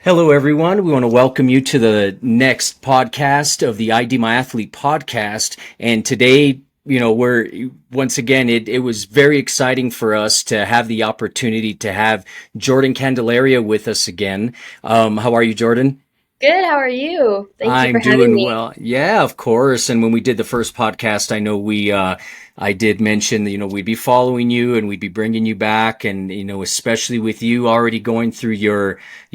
Hello, everyone. We want to welcome you to the next podcast of the ID My Athlete podcast. And today, we're once again, it was very exciting for us to have the opportunity to have Jordan Candelaria with us again. How are you, Jordan? Good, how are you? Thank you I'm for having doing me. well. Yeah, of course. And when we did the first podcast, I know I did mention that, we'd be following you and we'd be bringing you back. And, especially with you already going through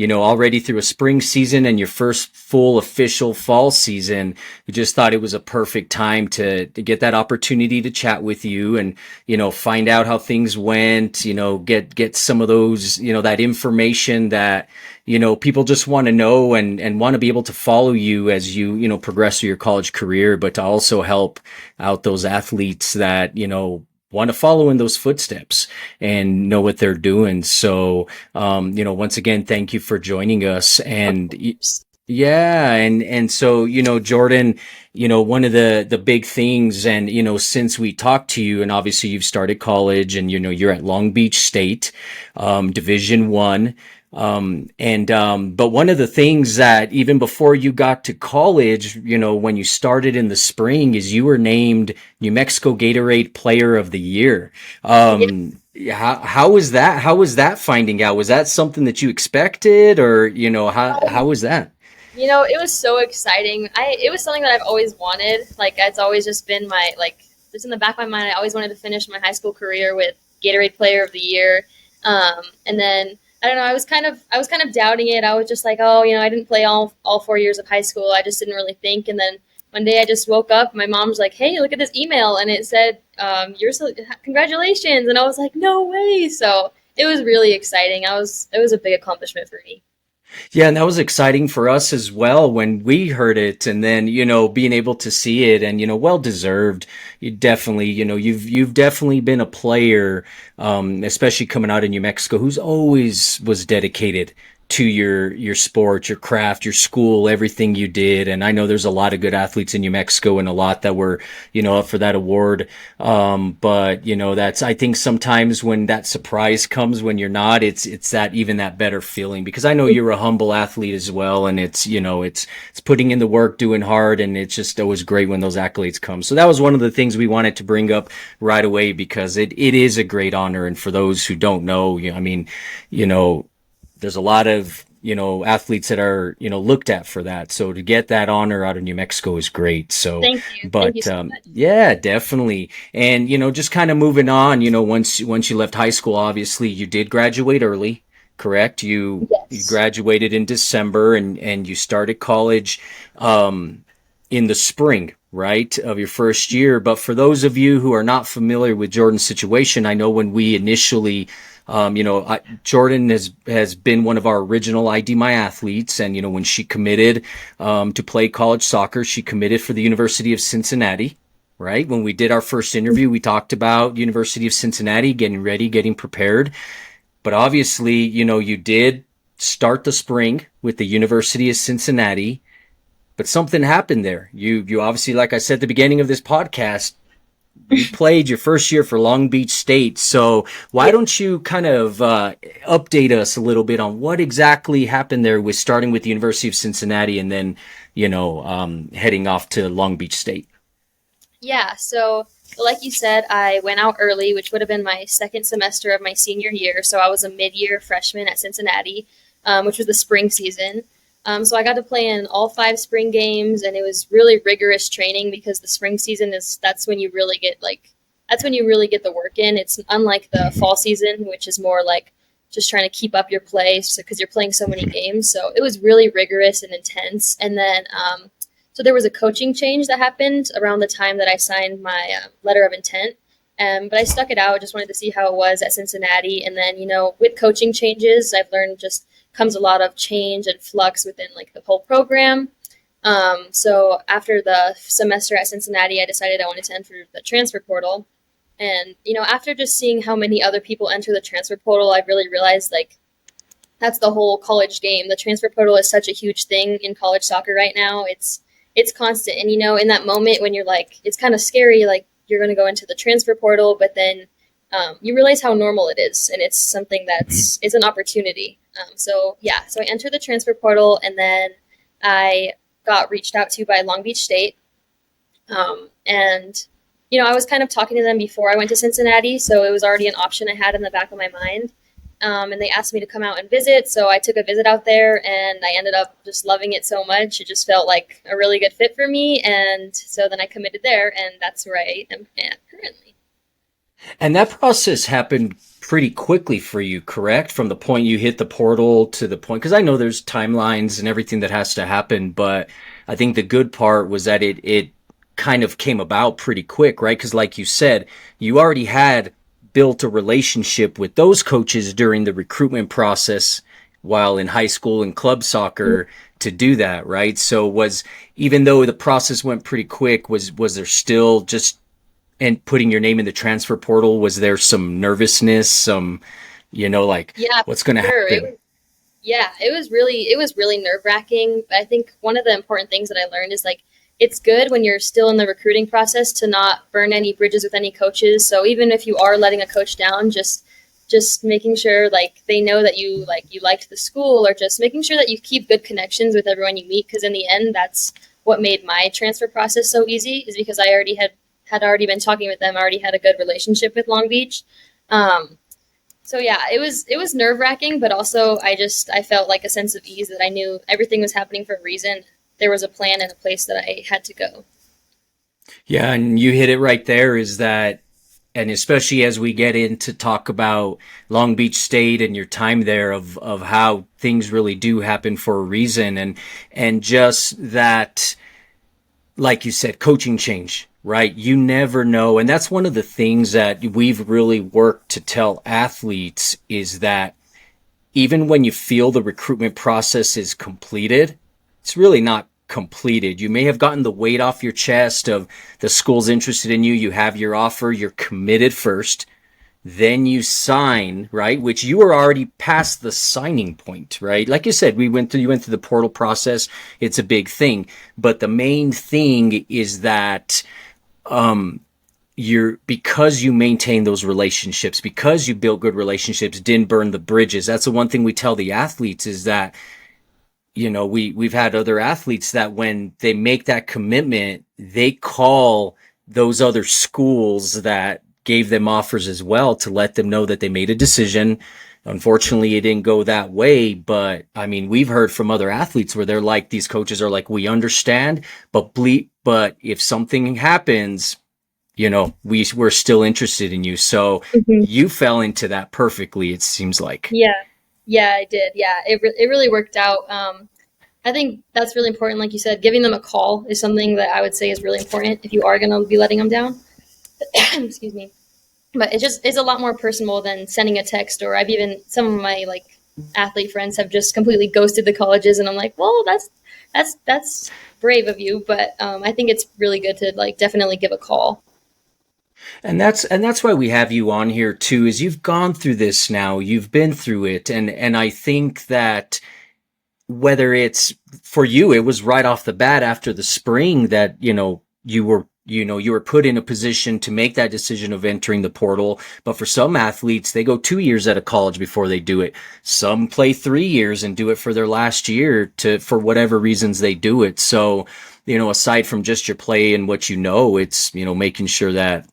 already through a spring season and your first full official fall season, we just thought it was a perfect time to get that opportunity to chat with you and, find out how things went, get some of those, that information that, people just want to know and want to be able to follow you as you progress through your college career, but to also help out those athletes that, want to follow in those footsteps and know what they're doing. So, once again, thank you for joining us. Of And course. yeah, and so, Jordan, one of the big things, and, since we talked to you and obviously you've started college and, you're at Long Beach State, Division 1. But one of the things that even before you got to college, when you started in the spring is you were named New Mexico Gatorade Player of the Year. Yeah, How was that? How was that finding out? Was that something that you expected or, how was that? it was so exciting. It was something that I've always wanted. Like it's always just been my just in the back of my mind. I always wanted to finish my high school career with Gatorade Player of the Year. And then I don't know. I was kind of doubting it. I was just like, oh, I didn't play all 4 years of high school. I just didn't really think. And then one day I just woke up. My mom's like, hey, look at this email, and it said, "You're so congratulations." And I was like, no way. So it was really exciting. It was a big accomplishment for me. Yeah, and that was exciting for us as well when we heard it and then, being able to see it and, well deserved. You definitely, you've definitely been a player, especially coming out of New Mexico, who's always was dedicated to your sport, your craft, your school, everything you did. And I know there's a lot of good athletes in New Mexico and a lot that were, up for that award. But that's, I think sometimes when that surprise comes when you're not, it's that even that better feeling because I know you're a humble athlete as well. And it's, it's putting in the work, doing hard. And it's just always great when those accolades come. So that was one of the things we wanted to bring up right away because it is a great honor. And for those who don't know, I mean, you know, there's a lot of athletes that are looked at for that, so to get that honor out of New Mexico is great. So Thank you. Thank you but so much. yeah, definitely. And just kind of moving on, once you left high school, obviously you did graduate early, correct? You Yes. graduated in December and you started college in the spring, right, of your first year. But for those of you who are not familiar with Jordan's situation, I know when we initially, Jordan has been one of our original ID My athletes, and when she committed to play college soccer, she committed for the University of Cincinnati. Right when we did our first interview, we talked about University of Cincinnati, getting ready, getting prepared. But obviously, you did start the spring with the University of Cincinnati, but something happened there. You obviously, like I said at the beginning of this podcast, you played your first year for Long Beach State. So why Yeah. don't you kind of update us a little bit on what exactly happened there with starting with the University of Cincinnati and then, heading off to Long Beach State? Yeah. So, like you said, I went out early, which would have been my second semester of my senior year. So I was a mid-year freshman at Cincinnati, which was the spring season. So I got to play in all five spring games, and it was really rigorous training because the spring season is that's when you really get the work in. It's unlike the fall season, which is more like just trying to keep up your play because you're playing so many games. So it was really rigorous and intense. And then so there was a coaching change that happened around the time that I signed my letter of intent. But I stuck it out. Just wanted to see how it was at Cincinnati. And then, with coaching changes, I've learned just comes a lot of change and flux within like the whole program. So after the semester at Cincinnati, I decided I wanted to enter the transfer portal. And, after just seeing how many other people enter the transfer portal, I really realized like that's the whole college game. The transfer portal is such a huge thing in college soccer right now. It's constant. And in that moment when you're like it's kind of scary, like you're going to go into the transfer portal, but then you realize how normal it is, and it's something it's an opportunity. So I entered the transfer portal, and then I got reached out to by Long Beach State. And I was kind of talking to them before I went to Cincinnati, so it was already an option I had in the back of my mind. And they asked me to come out and visit, so I took a visit out there, and I ended up just loving it so much. It just felt like a really good fit for me, and so then I committed there, and that's where I am at currently. And that process happened pretty quickly for you, correct? From the point you hit the portal to the point, because I know there's timelines and everything that has to happen, but I think the good part was that it kind of came about pretty quick, right? Because like you said, you already had built a relationship with those coaches during the recruitment process while in high school and club soccer to do that, right? So was even though the process went pretty quick, was there still just and putting your name in the transfer portal, was there some nervousness, some, like Yeah, what's going to for sure. happen? Yeah, it was really nerve-wracking. But I think one of the important things that I learned is like it's good when you're still in the recruiting process to not burn any bridges with any coaches. So even if you are letting a coach down, just making sure like they know that you liked the school, or just making sure that you keep good connections with everyone you meet, because in the end that's what made my transfer process so easy, is because I already had already been talking with them, already had a good relationship with Long Beach. Um, so yeah, it was nerve wracking, but also I felt like a sense of ease that I knew everything was happening for a reason. There was a plan and a place that I had to go. Yeah, and you hit it right there is that, and especially as we get into talk about Long Beach State and your time there of how things really do happen for a reason, and just that, like you said, coaching change, right? You never know. And that's one of the things that we've really worked to tell athletes is that even when you feel the recruitment process is completed, it's really not completed. You may have gotten the weight off your chest of the school's interested in you. You have your offer. You're committed first. Then you sign, right? Which you were already past the signing point, right? Like you said, you went through the portal process. It's a big thing. But the main thing is that because you maintain those relationships, because you built good relationships, didn't burn the bridges. That's the one thing we tell the athletes is that, we've had other athletes that when they make that commitment, they call those other schools that gave them offers as well to let them know that they made a decision. Unfortunately, it didn't go that way, but I mean, we've heard from other athletes where they're like, these coaches are like, we understand, but if something happens, we're still interested in you. So Mhm. you fell into that perfectly, it seems like. Yeah, yeah, I did. Yeah, it really worked out. I think that's really important. Like you said, giving them a call is something that I would say is really important if you are going to be letting them down. Excuse me. But it's a lot more personal than sending a text. Or I've even some of my like athlete friends have just completely ghosted the colleges, and I'm like, well, that's brave of you, but I think it's really good to like definitely give a call. And that's why we have you on here too, is you've gone through this now, you've been through it, and I think that whether it's for you, it was right off the bat after the spring that, you were put in a position to make that decision of entering the portal. But for some athletes, they go 2 years at a college before they do it. Some play 3 years and do it for their last year for whatever reasons they do it. So, aside from just your play and what it's, making sure that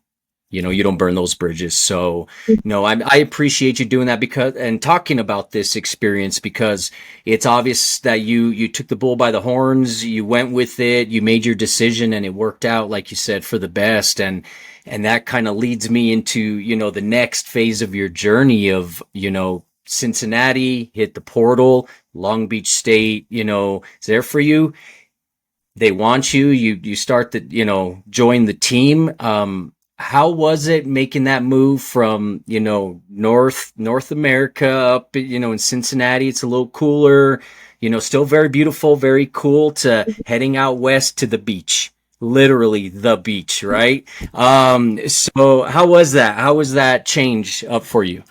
you don't burn those bridges. So, I appreciate you doing that because, and talking about this experience, because it's obvious that you took the bull by the horns, you went with it, you made your decision, and it worked out, like you said, for the best. And that kind of leads me into, the next phase of your journey of, Cincinnati, hit the portal, Long Beach State, is there for you. They want you start join the team. How was it making that move from, North America up, in Cincinnati? It's a little cooler, still very beautiful, very cool, to heading out west to the beach, literally the beach, right? So how was that? How was that change up for you?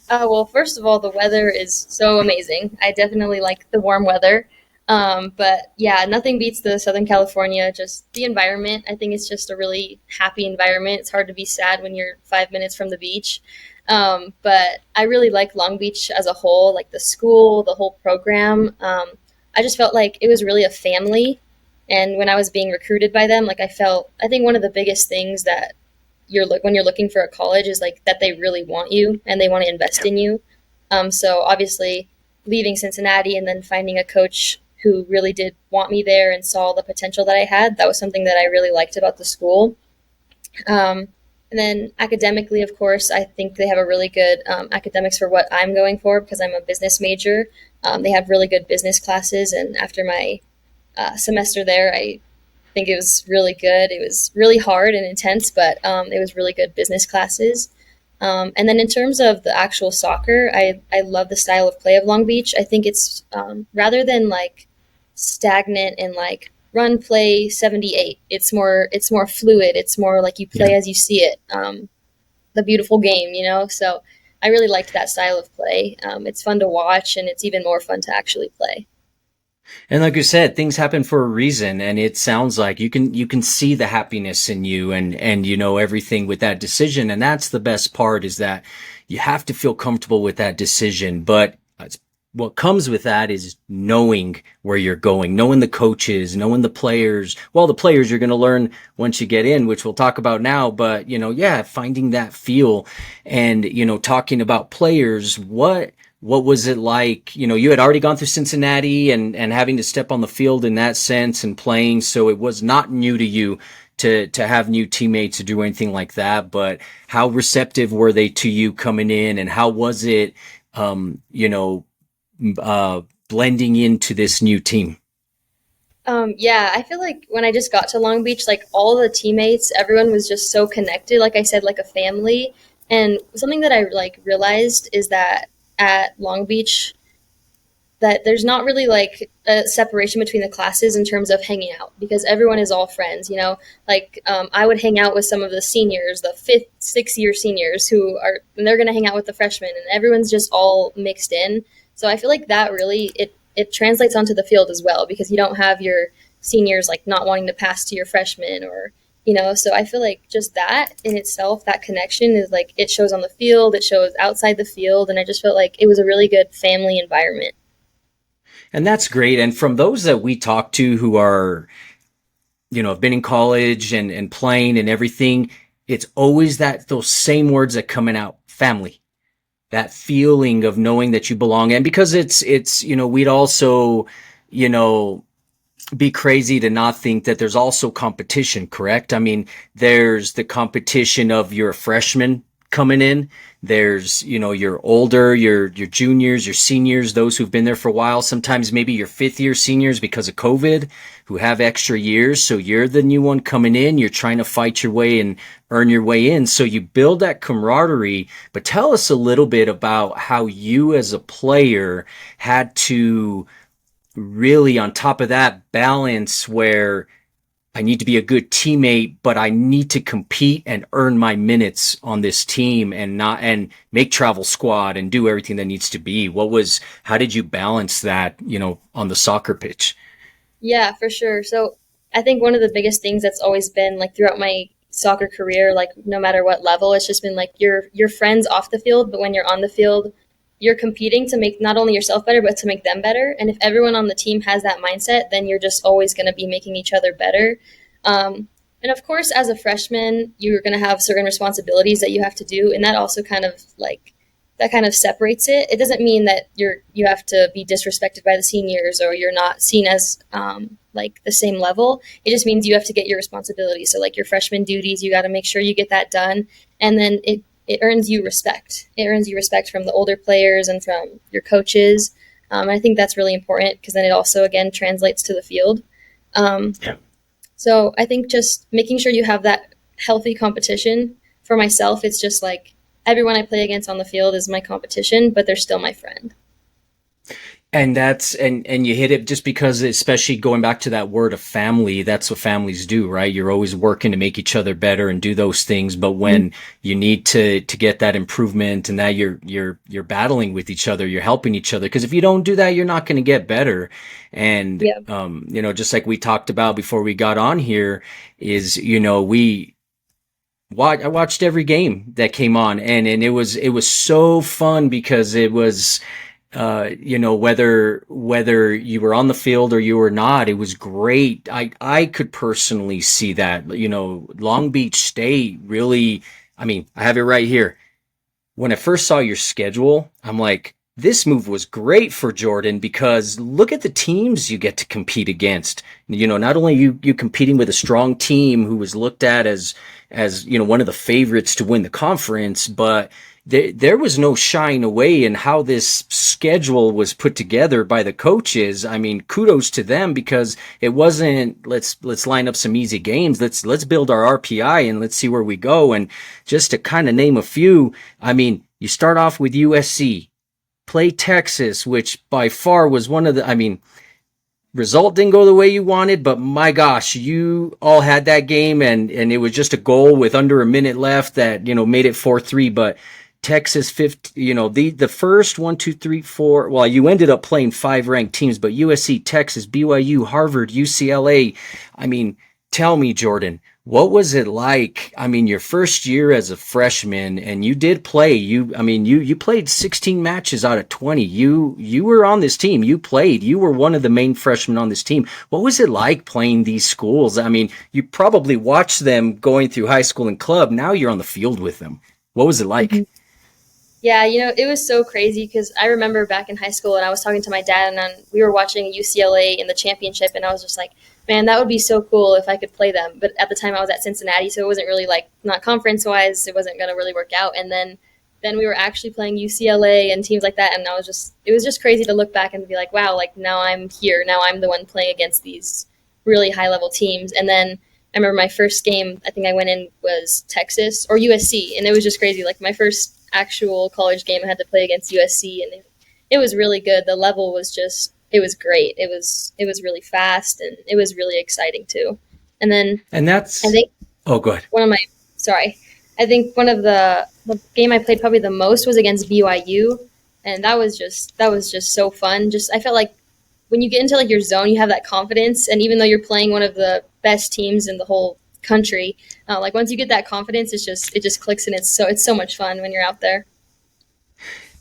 Well, first of all, the weather is so amazing. I definitely like the warm weather. But yeah, nothing beats the Southern California, just the environment. I think it's just a really happy environment. It's hard to be sad when you're 5 minutes from the beach. But I really like Long Beach as a whole, like the school, the whole program. I just felt like it was really a family. And when I was being recruited by them, like I think one of the biggest things that when you're looking for a college is like that they really want you and they want to invest in you. So obviously, leaving Cincinnati and then finding a coach who really did want me there and saw the potential that I had, that was something that I really liked about the school. Um, and then academically, of course, I think they have a really good academics for what I'm going for because I'm a business major. They have really good business classes, and after my semester there, I think it was really good. It was really hard and intense, but it was really good business classes. And then in terms of the actual soccer, I love the style of play of Long Beach. I think it's rather than like stagnant and like run play 78. It's more fluid. It's more like you Yeah. play as you see it. The beautiful game, you know. So I really liked that style of play. It's fun to watch, and it's even more fun to actually play. And like you said, things happen for a reason, and it sounds like you can see the happiness in you, and everything with that decision. And that's the best part, is that you have to feel comfortable with that decision. But what comes with that is knowing where you're going, knowing the coaches, knowing the players. Well, the players you're going to learn once you get in, which we'll talk about now. But yeah, finding that feel, and talking about players. What was it like? You had already gone through Cincinnati, and having to step on the field in that sense and playing. So it was not new to you to have new teammates to do anything like that. But how receptive were they to you coming in, and how was it, um, you know, blending into this new team? Yeah, I feel like when I just got to Long Beach, like all the teammates, everyone was just so connected. Like I said, like a family. And something that I like realized is that at Long Beach, that there's not really like a separation between the classes in terms of hanging out because everyone is all friends, you know. Like I would hang out with some of the seniors, the fifth, sixth year seniors who are, and they're going to hang out with the freshmen, and everyone's just all mixed in. So I feel like that really it translates onto the field as well because you don't have your seniors like not wanting to pass to your freshmen or so I feel like just that in itself, that connection is like it shows on the field, it shows outside the field, and I just felt like it was a really good family environment. And that's great. And from those that we talk to who are, have been in college and playing and everything, it's always those same words that coming out: family, that feeling of knowing that you belong. And because we'd also, you know, be crazy to not think that there's also competition, correct? I mean, there's the competition of your freshmen coming in. There's, your older, your juniors, your seniors, those who've been there for a while, sometimes maybe your fifth year seniors because of COVID who have extra years. So you're the new one coming in, you're trying to fight your way and earn your way in. So you build that camaraderie. But tell us a little bit about how you as a player had to really, on top of that, balance where I need to be a good teammate, but I need to compete and earn my minutes on this team, and make travel squad and do everything that needs to be. How did you balance that, on the soccer pitch? Yeah, for sure. So I think one of the biggest things that's always been like throughout my soccer career, like no matter what level, it's just been like your friends off the field, but when you're on the field, you're competing to make not only yourself better, but to make them better. And if everyone on the team has that mindset, then you're just always going to be making each other better. And of course, as a freshman, you're going to have certain responsibilities that you have to do, and that also kind of separates it. It doesn't mean that you have to be disrespected by the seniors or you're not seen as like the same level. It just means you have to get your responsibilities. So like your freshman duties, you got to make sure you get that done, and then it earns you respect. It earns you respect from the older players and from your coaches. I think that's really important because then it also again translates to the field. Um, Yeah. so I think just making sure you have that healthy competition. For myself, it's just like everyone I play against on the field is my competition, but they're still my friend. And you hit it just because, especially going back to that word of family, that's what families do, right? You're always working to make each other better and do those things. But when you need to get that improvement, and that you're battling with each other, you're helping each other. Because if you don't do that, you're not going to get better. And, Yeah. just like we talked about before we got on here, is, I watched every game that came on, and it was so fun, because it was, whether you were on the field or you were not, it was great. I could personally see that, Long Beach State really, I mean, I have it right here. When I first saw your schedule, I'm like, this move was great for Jordan, because look at the teams you get to compete against. Not only you competing with a strong team who was looked at as one of the favorites to win the conference, but there was no shying away in how this schedule was put together by the coaches. I mean, kudos to them, because it wasn't, let's line up some easy games. Let's build our RPI and let's see where we go. And just to kind of name a few, I mean, you start off with USC, play Texas, which by far was one of the, I mean, result didn't go the way you wanted, but my gosh, you all had that game, and it was just a goal with under a minute left that, made it 4-3. But Texas 50, the first one, two, three, four, well, you ended up playing five ranked teams, but USC, Texas, BYU, Harvard, UCLA. I mean, tell me, Jordan, what was it like? I mean, your first year as a freshman, and you did play. You played 16 matches out of 20. You were on this team. You played. You were one of the main freshmen on this team. What was it like playing these schools? I mean, you probably watched them going through high school and club. Now you're on the field with them. What was it like? Mhm. Yeah, it was so crazy because I remember back in high school and I was talking to my dad and we were watching UCLA in the championship and I was just like, man, that would be so cool if I could play them. But at the time I was at Cincinnati, so it wasn't really like, not conference wise, it wasn't going to really work out. And then we were actually playing UCLA and teams like that. And it was just crazy to look back and be like, wow, like now I'm here. Now I'm the one playing against these really high level teams. And then I remember my first game, I think I went in was Texas or USC. And it was just crazy. Like my first actual college game I had to play against USC, and it was really good. The level was just, it was great. It was really fast, and it was really exciting too. And then And I that's, think oh, go ahead. one of my sorry, I think one of the game I played probably the most was against BYU, and that was just so fun. Just I felt like when you get into like your zone, you have that confidence, and even though you're playing one of the best teams in the whole country, like once you get that confidence, it just clicks, and it's so much fun when you're out there.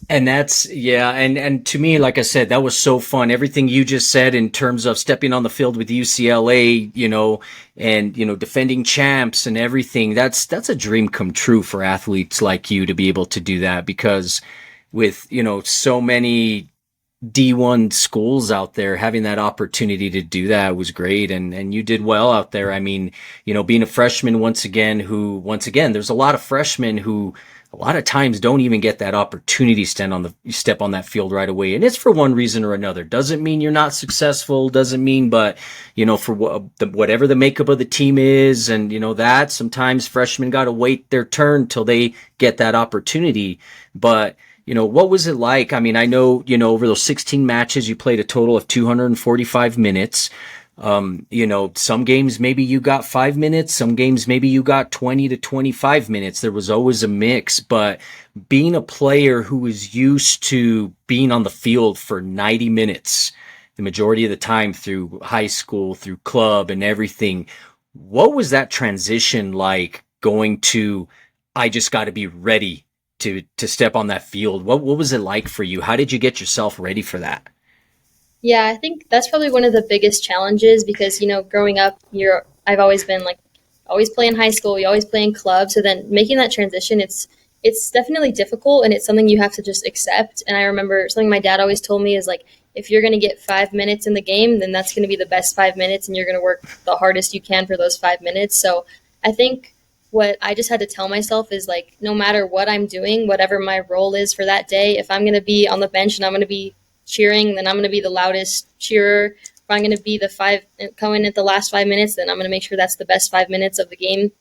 And that's, yeah, and to me, like I said, that was so fun. Everything you just said in terms of stepping on the field with UCLA, and defending champs and everything. That's a dream come true for athletes like you to be able to do that, because with, so many D1 schools out there, having that opportunity to do that was great. And you did well out there. I mean, being a freshman once again, there's a lot of freshmen who a lot of times don't even get that opportunity to step on that field right away. And it's for one reason or another. Doesn't mean you're not successful. Doesn't mean, but, for whatever the makeup of the team is. And, that sometimes freshmen got to wait their turn till they get that opportunity. But, what was it like? I mean, I know, over those 16 matches, you played a total of 245 minutes. Some games maybe you got 5 minutes, some games maybe you got 20 to 25 minutes. There was always a mix, but being a player who is used to being on the field for 90 minutes, the majority of the time through high school, through club and everything, what was that transition like going to, I just got to be ready to step on that field? What was it like for you? How did you get yourself ready for that? Yeah, I think that's probably one of the biggest challenges because, growing up, I've always been like always play in high school, you always play in clubs. So then making that transition, it's definitely difficult and it's something you have to just accept. And I remember something my dad always told me is like, if you're going to get 5 minutes in the game, then that's going to be the best 5 minutes and you're going to work the hardest you can for those 5 minutes. So I think what I just had to tell myself is like, no matter what I'm doing, whatever my role is for that day, if I'm going to be on the bench and I'm going to be cheering, then I'm going to be the loudest cheerer. If I'm going to be the five coming at the last 5 minutes, then I'm going to make sure that's the best 5 minutes of the game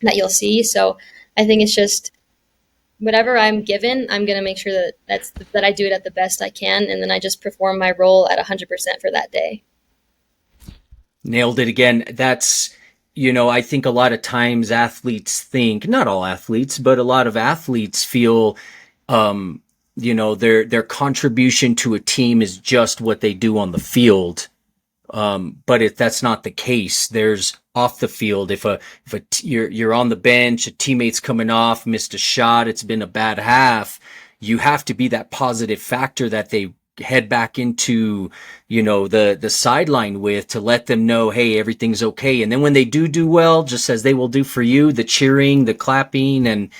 that you'll see. So I think it's just whatever I'm given, I'm going to make sure that I do it at the best I can, and then I just perform my role at 100% for that day. Nailed it again. That's, I think a lot of times athletes think, not all athletes, but a lot of athletes feel, um, their contribution to a team is just what they do on the field. But if that's not the case, there's off the field. You're on the bench, a teammate's coming off, missed a shot, it's been a bad half. You have to be that positive factor that they head back into, the sideline with, to let them know, hey, everything's okay. And then when they do well, just as they will do for you, the cheering, the clapping, and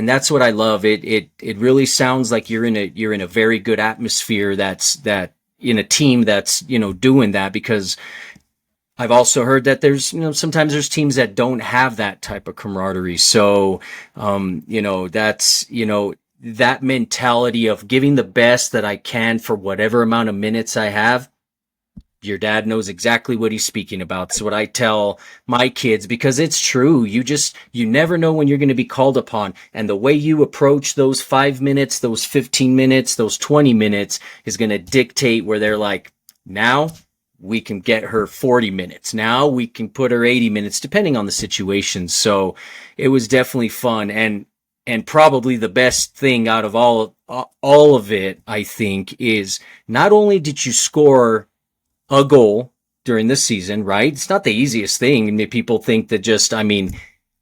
that's what I love. It really sounds like you're in a very good atmosphere. That in a team that's, doing that, because I've also heard that there's, sometimes there's teams that don't have that type of camaraderie. So, that's, that mentality of giving the best that I can for whatever amount of minutes I have. Your dad knows exactly what he's speaking about. It's what I tell my kids, because it's true. You never know when you're going to be called upon. And the way you approach those 5 minutes, those 15 minutes, those 20 minutes is going to dictate where they're like, now we can get her 40 minutes. Now we can put her 80 minutes, depending on the situation. So it was definitely fun. And probably the best thing out of all of it, I think, is not only did you score a goal during the season, right? It's not the easiest thing. And people think that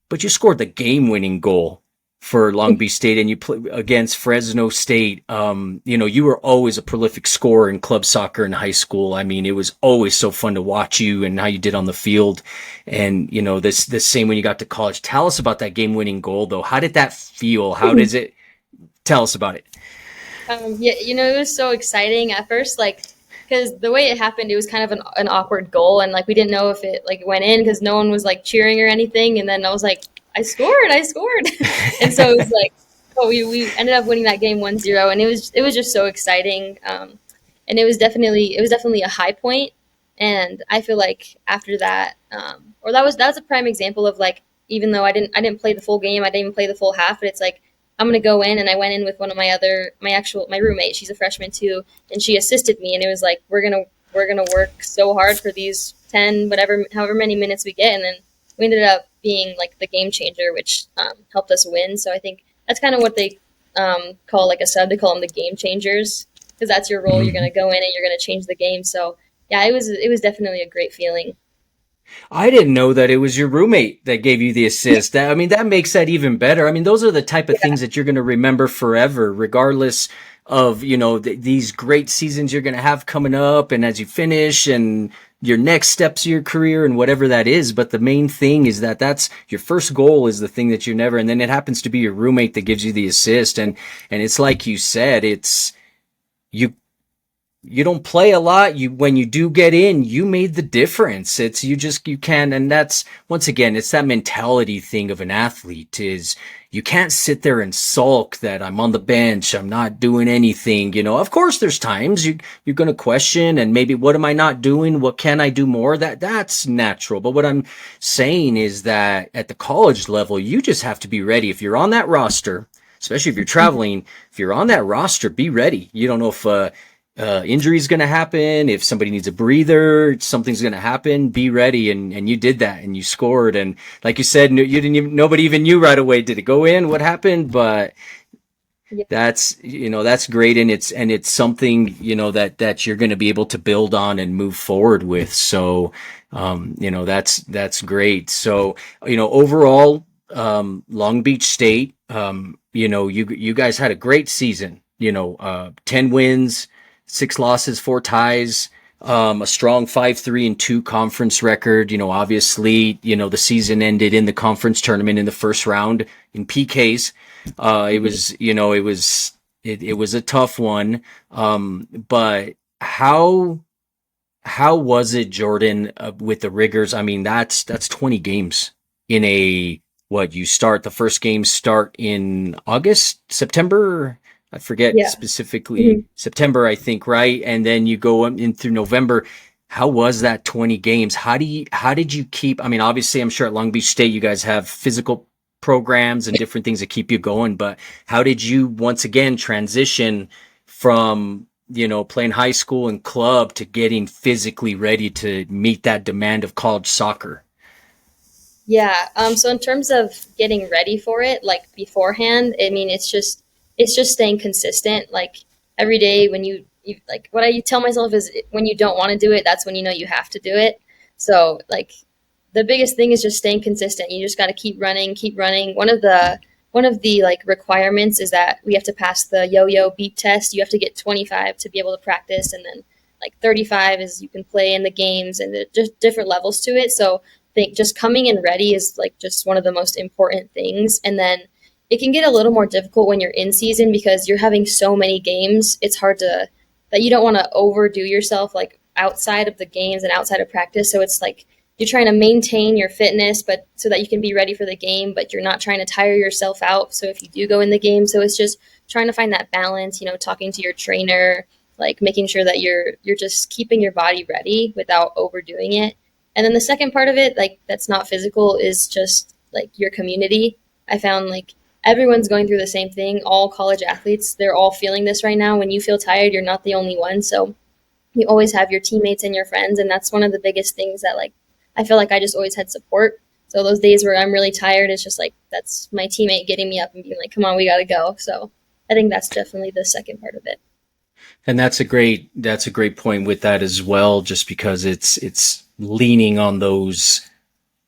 but you scored the game-winning goal for Long Beach State, and you play against Fresno State. You were always a prolific scorer in club soccer in high school. I mean, it was always so fun to watch you and how you did on the field. And, this same when you got to college. Tell us about that game-winning goal, though. How did that feel? How does it? Tell us about it. Yeah, it was so exciting at first, because the way it happened, it was kind of an awkward goal, and we didn't know if it went in because no one was cheering or anything. And then I was like, I scored, and so it was oh, we ended up winning that game 1-0, and it was just so exciting. And it was definitely a high point. And I feel like after that, or that was a prime example of even though I didn't play the full game, I didn't even play the full half, but it's I'm going to go in, and I went in with one of my roommate. She's a freshman too, and she assisted me, and it was we're going to work so hard for these 10, however many minutes we get. And then we ended up being the game changer, which helped us win. So I think that's kind of what they call a sub. They call them the game changers, because that's your role. Mm-hmm. You're going to go in and you're going to change the game. So yeah, it was definitely a great feeling. I didn't know that it was your roommate that gave you the assist. That makes that even better. Those are the type of things that you're going to remember forever, regardless of, these great seasons you're going to have coming up, and as you finish, and your next steps of your career, and whatever that is. But the main thing is that's your first goal is the thing that you never, and then it happens to be your roommate that gives you the assist. And it's like you said, it's, you don't play a lot. When you do get in, you made the difference. It's you can. And that's, once again, it's that mentality thing of an athlete is you can't sit there and sulk that I'm on the bench, I'm not doing anything. Of course there's times you're going to question, and maybe what am I not doing? What can I do more? That's natural. But what I'm saying is that at the college level, you just have to be ready. If you're on that roster, especially if you're traveling, if you're on that roster, be ready. You don't know if, injury is going to happen. If somebody needs a breather, something's going to happen. Be ready. And you did that, and you scored. And like you said, nobody even knew right away. Did it go in? What happened? But yeah, that's great. And it's something, that you're going to be able to build on and move forward with. So, that's great. So, overall, Long Beach State, you guys had a great season, 10 wins, 6 losses, 4 ties, a strong 5-3-2 conference record. Obviously, the season ended in the conference tournament in the first round in PKs. It was a tough one. But how was it, Jordan, with the rigors? That's 20 games in the first games start in September. I forget specifically. Mm-hmm. September, I think, right? And then you go in through November. How was that 20 games? How did you keep, obviously I'm sure at Long Beach State you guys have physical programs and different things that keep you going. But how did you once again transition from, playing high school and club to getting physically ready to meet that demand of college soccer? Yeah. So in terms of getting ready for it, like beforehand, I mean, it's just staying consistent. Like every day when you like what I tell myself is when you don't want to do it, that's when you know you have to do it. So like the biggest thing is just staying consistent. You just got to keep running, keep running. One of the like requirements is that we have to pass the yo-yo beep test. You have to get 25 to be able to practice, and then like 35 is you can play in the games, and just different levels to it. So I think just coming in ready is like just one of the most important things. And then it can get a little more difficult when you're in season because you're having so many games. It's hard to that you don't want to overdo yourself like outside of the games and outside of practice. So it's like you're trying to maintain your fitness, but so that you can be ready for the game, but you're not trying to tire yourself out. So if you do go in the game, so it's just trying to find that balance, talking to your trainer, like making sure that you're just keeping your body ready without overdoing it. And then the second part of it, like that's not physical, is just like your community. I found like everyone's going through the same thing. All college athletes, they're all feeling this right now. When you feel tired, you're not the only one. So you always have your teammates and your friends, and that's one of the biggest things that like I feel like I just always had support. So those days where I'm really tired, it's just like that's my teammate getting me up and being like, "Come on, we got to go." So I think that's definitely the second part of it. And that's a great point with that as well, just because it's leaning on those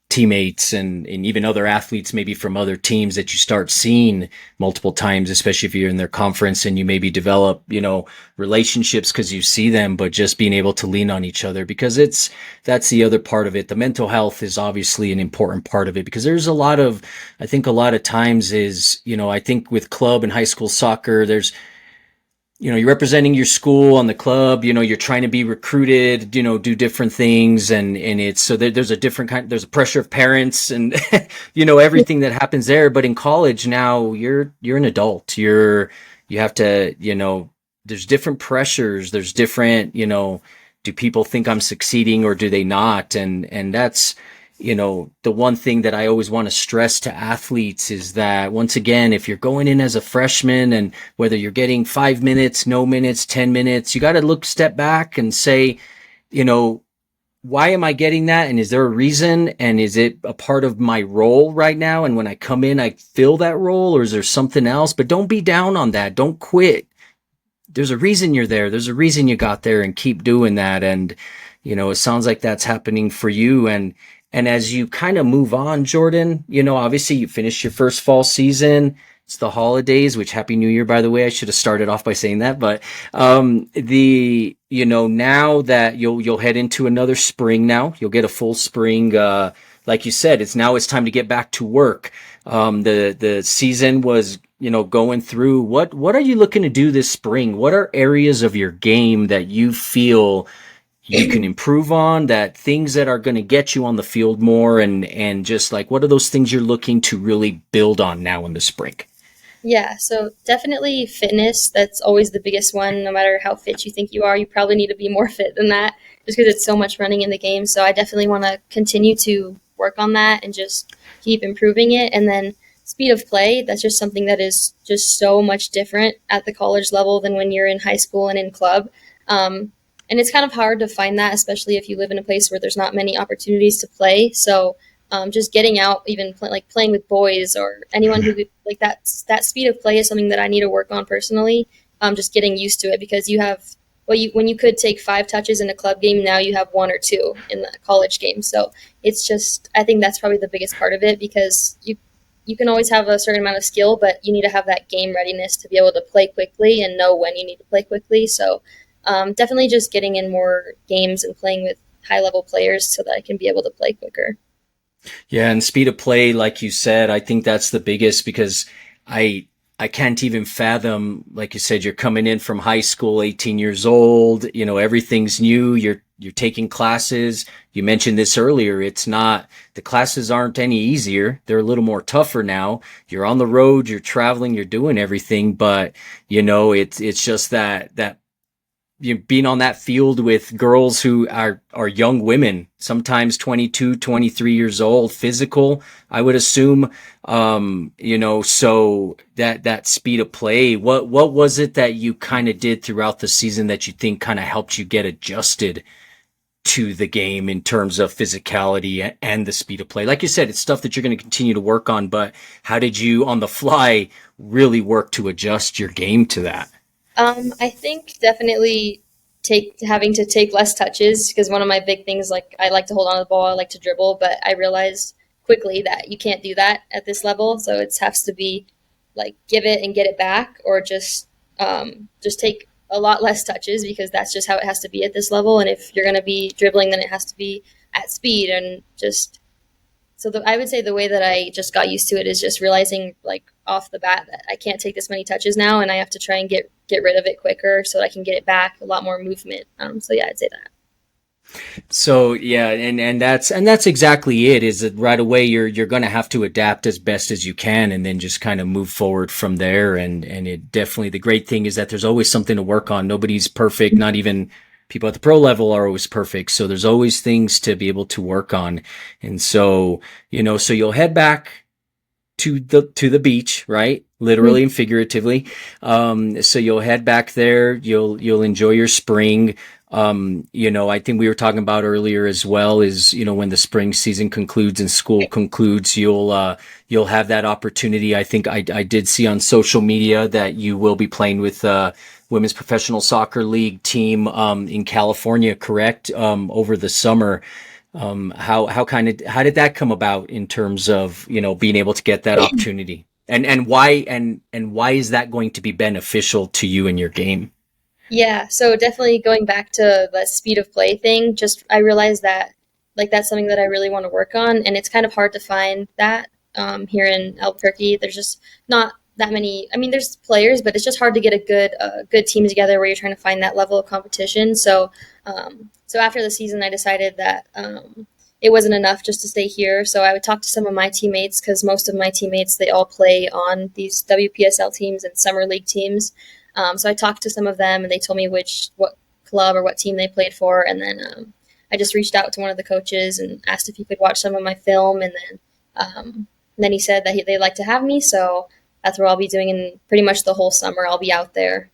teammates and even other athletes maybe from other teams that you start seeing multiple times, especially if you're in their conference and you maybe develop, relationships because you see them, but just being able to lean on each other, because that's the other part of it. The mental health is obviously an important part of it, because there's I think a lot of times is, I think with club and high school soccer, you're representing your school on the club, you're trying to be recruited, do different things. And it's, so there's a different there's a pressure of parents and, everything that happens there. But in college now you're an adult, you have to, there's different pressures. There's different, do people think I'm succeeding or do they not? And that's, the one thing that I always want to stress to athletes is that, once again, if you're going in as a freshman and whether you're getting 5 minutes, no minutes, 10 minutes, you got to step back and say, why am I getting that? And is there a reason? And is it a part of my role right now? And when I come in, I fill that role, or is there something else? But don't be down on that. Don't quit. There's a reason you're there. There's a reason you got there, and keep doing that. And, it sounds like that's happening for you. And as you kind of move on, Jordan, obviously you finished your first fall season. It's the holidays, which Happy New Year, by the way. I should have started off by saying that. But now that you'll head into another spring now, you'll get a full spring. Like you said, it's time to get back to work. The season was, going through. What are you looking to do this spring? What are areas of your game that you feel you can improve on, that things that are going to get you on the field more, and just like, what are those things you're looking to really build on now in the spring? Yeah, so definitely fitness. That's always the biggest one. No matter how fit you think you are, you probably need to be more fit than that, just because it's so much running in the game. So I definitely want to continue to work on that and just keep improving it. And then speed of play, that's just something that is just so much different at the college level than when you're in high school and in club. And it's kind of hard to find that, especially if you live in a place where there's not many opportunities to play. So just getting out, even playing with boys or anyone who like that speed of play is something that I need to work on personally. Just getting used to it, because you have when you could take 5 touches in a club game, now you have 1 or 2 in the college game. So it's just, I think that's probably the biggest part of it, because you can always have a certain amount of skill, but you need to have that game readiness to be able to play quickly and know when you need to play quickly. So definitely just getting in more games and playing with high-level players so that I can be able to play quicker. Yeah, and speed of play, like you said, I think that's the biggest, because I can't even fathom, like you said, you're coming in from high school, 18 years old, everything's new, you're taking classes. You mentioned this earlier. The classes aren't any easier. They're a little more tougher now. You're on the road, you're traveling, you're doing everything, but it's just that being on that field with girls who are young women, sometimes 22, 23 years old, physical, I would assume. So that speed of play, what was it that you kind of did throughout the season that you think kind of helped you get adjusted to the game in terms of physicality and the speed of play? Like you said, it's stuff that you're going to continue to work on, but how did you on the fly really work to adjust your game to that? I think definitely take having to take less touches because one of my big things, like I like to hold on to the ball, I like to dribble, but I realized quickly that you can't do that at this level. So it has to be like give it and get it back, or just take a lot less touches because that's just how it has to be at this level. And if you're going to be dribbling, then it has to be at speed and just so I would say the way that I just got used to it is just realizing like off the bat that I can't take this many touches now, and I have to try and get rid of it quicker so that I can get it back. A lot more movement. So yeah, I'd say that. So yeah, and that's exactly it. Is that right away you're going to have to adapt as best as you can, and then just kind of move forward from there. And it definitely, the great thing is that there's always something to work on. Nobody's perfect. Not even people at the pro level are always perfect. So there's always things to be able to work on. And so so you'll head back to the beach, right? Literally and figuratively. So you'll head back there. You'll enjoy your spring. I think we were talking about earlier as well is, when the spring season concludes and school concludes, you'll have that opportunity. I think I did see on social media that you will be playing with, Women's Professional Soccer League team, in California, correct? Over the summer. How did that come about in terms of, being able to get that opportunity? And why is that going to be beneficial to you in your game? Yeah, so definitely going back to the speed of play thing, just I realized that like that's something that I really want to work on, and it's kind of hard to find that here in Albuquerque. There's just not that many. I mean, there's players, but it's just hard to get a good team together where you're trying to find that level of competition. So after the season, I decided that it wasn't enough just to stay here. So I would talk to some of my teammates because most of my teammates they all play on these WPSL teams and summer league teams. So I talked to some of them, and they told me what club or what team they played for, and then I just reached out to one of the coaches and asked if he could watch some of my film, and then he said that they'd like to have me, so that's what I'll be doing in pretty much the whole summer. I'll be out there.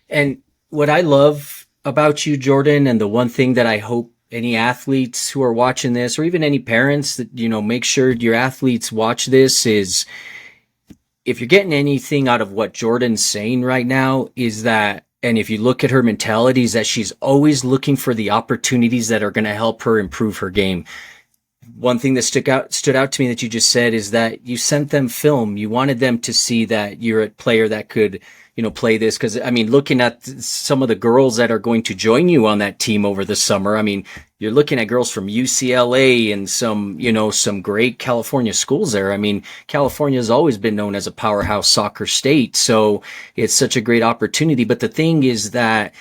And what I love about you, Jordan, and the one thing that I hope any athletes who are watching this, or even any parents that, make sure your athletes watch this is, if you're getting anything out of what Jordan's saying right now is that, and if you look at her mentality, is that she's always looking for the opportunities that are going to help her improve her game. One thing that stood out to me that you just said is that you sent them film. You wanted them to see that you're a player that could, play this. Cause I mean, looking at some of the girls that are going to join you on that team over the summer, I mean, you're looking at girls from UCLA and some great California schools there. I mean, California has always been known as a powerhouse soccer state. So it's such a great opportunity. But the thing is that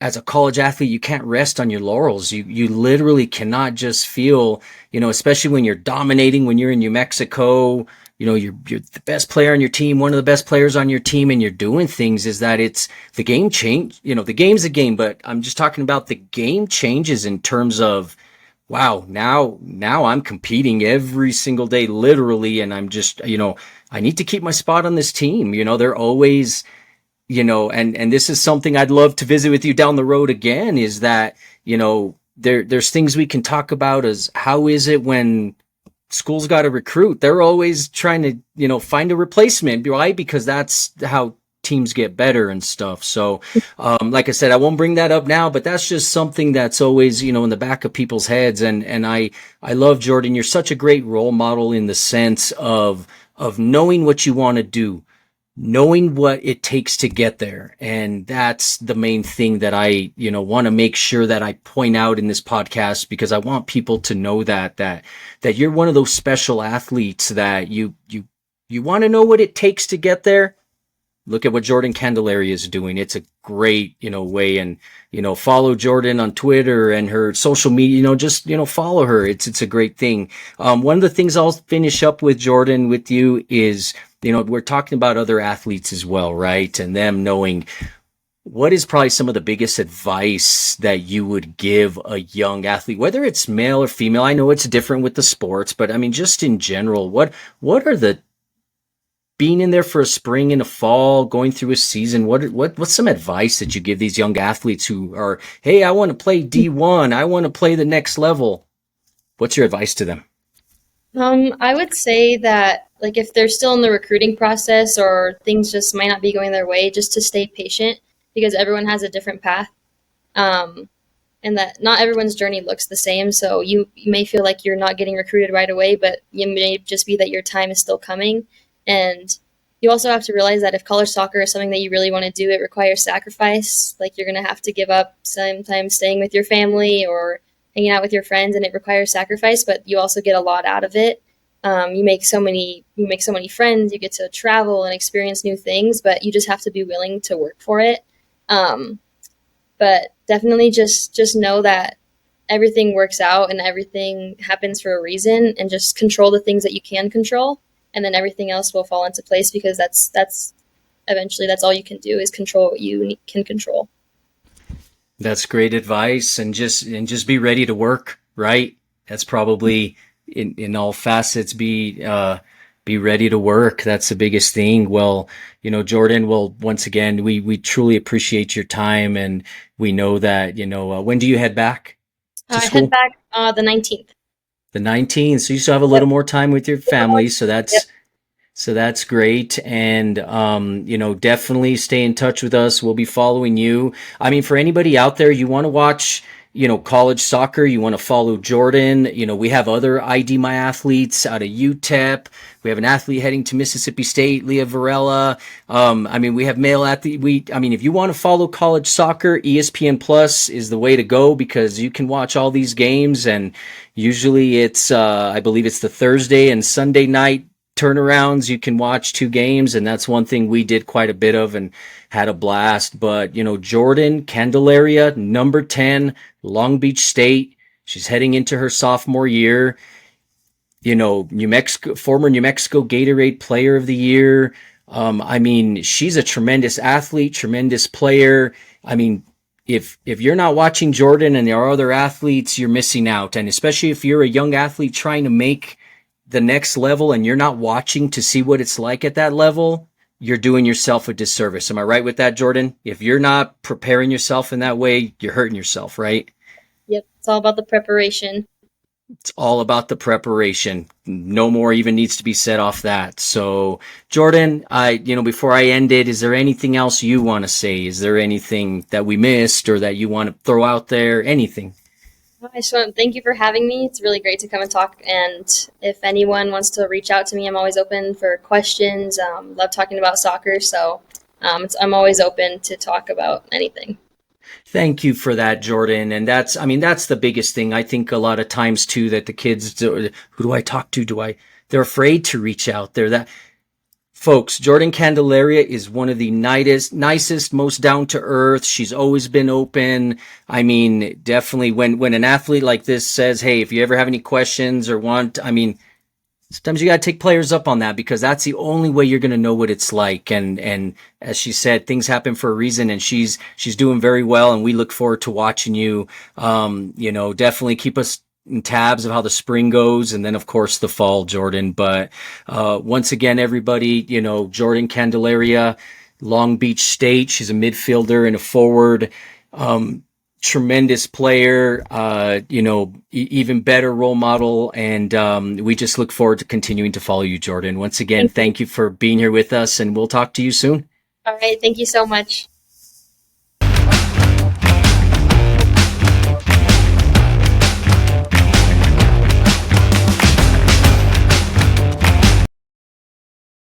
as a college athlete, you can't rest on your laurels. You literally cannot just feel, especially when you're dominating, when you're in New Mexico, you're the best player on your team, one of the best players on your team, and you're doing things, is that it's the game change. The game's a game, but I'm just talking about the game changes in terms of, wow, now I'm competing every single day, literally. And I'm just, I need to keep my spot on this team. They're always, and this is something I'd love to visit with you down the road again, is that, there's things we can talk about as how is it when school's got to recruit. They're always trying to, find a replacement, right? Because that's how teams get better and stuff. So, like I said, I won't bring that up now, but that's just something that's always, in the back of people's heads. And I love Jordan. You're such a great role model in the sense of knowing what you want to do, knowing what it takes to get there. And that's the main thing that I, want to make sure that I point out in this podcast, because I want people to know that you're one of those special athletes that you want to know what it takes to get there. Look at what Jordan Candelaria is doing. It's a great, way. And, follow Jordan on Twitter and her social media, just, follow her. It's a great thing. One of the things I'll finish up with, Jordan, with you is, we're talking about other athletes as well, right? And them knowing what is probably some of the biggest advice that you would give a young athlete, whether it's male or female? I know it's different with the sports, but I mean, just in general, what are the being in there for a spring and a fall, going through a season? What's some advice that you give these young athletes who are, hey, I want to play D1, I want to play the next level? What's your advice to them? I would say that like if they're still in the recruiting process or things just might not be going their way, just to stay patient because everyone has a different path. Um, and that not everyone's journey looks the same. So you may feel like you're not getting recruited right away, but it may just be that your time is still coming. And you also have to realize that if college soccer is something that you really want to do, it requires sacrifice. Like you're going to have to give up sometimes staying with your family or hanging out with your friends, and it requires sacrifice, but you also get a lot out of it. You make so many friends, you get to travel and experience new things, but you just have to be willing to work for it. Um, but definitely just know that everything works out and everything happens for a reason, and just control the things that you can control, and then everything else will fall into place because that's eventually that's all you can do is control what you can control. That's great advice, and just be ready to work, right? That's probably in all facets be ready to work. That's the biggest thing. Well, Jordan, well, once again, we truly appreciate your time, and we know that, when do you head back to I head school? back the 19th. The 19th. So you still have a Yep. little more time with your family. So Yep. that's great. And, definitely stay in touch with us. We'll be following you. I mean, for anybody out there, you want to watch, college soccer, you want to follow Jordan. We have other ID My athletes out of UTEP. We have an athlete heading to Mississippi State, Leah Varela. I mean, we have male athlete. I mean, if you want to follow college soccer, ESPN Plus is the way to go because you can watch all these games. And usually I believe it's the Thursday and Sunday night turnarounds. You can watch two games, and that's one thing we did quite a bit of and had a blast. But Jordan Candelaria, number 10, Long Beach State, she's heading into her sophomore year. New Mexico, former New Mexico Gatorade Player of the Year. I mean, she's a tremendous athlete, tremendous player. I mean, if you're not watching Jordan and there are other athletes, you're missing out. And especially if you're a young athlete trying to make the next level and you're not watching to see what it's like at that level, you're doing yourself a disservice. Am I right with that, Jordan? If you're not preparing yourself in that way, you're hurting yourself, right? Yep. It's all about the preparation. It's all about the preparation. No more even needs to be said off that. So, Jordan, before I end it, is there anything else you want to say? Is there anything that we missed or that you want to throw out there? Anything? I just want to thank you for having me. It's really great to come and talk. And if anyone wants to reach out to me, I'm always open for questions. Love talking about soccer. So I'm always open to talk about anything. Thank you for that, Jordan. And that's the biggest thing. I think a lot of times too that the kids do, who do I talk to? They're afraid to reach out. They're that folks. Jordan Candelaria is one of the nicest, most down to earth. She's always been open. I mean, definitely when an athlete like this says, "Hey, if you ever have any questions or want," I mean, sometimes you got to take players up on that because that's the only way you're going to know what it's like. And as she said, things happen for a reason, and she's doing very well. And we look forward to watching you. Definitely keep us in tabs of how the spring goes, and then of course the fall, Jordan. But once again, everybody, Jordan Candelaria, Long Beach State. She's a midfielder and a forward. Tremendous player, even better role model. And we just look forward to continuing to follow you, Jordan. Once again, Thank you. thank you for being here with us, and we'll talk to you soon. All right. Thank you so much.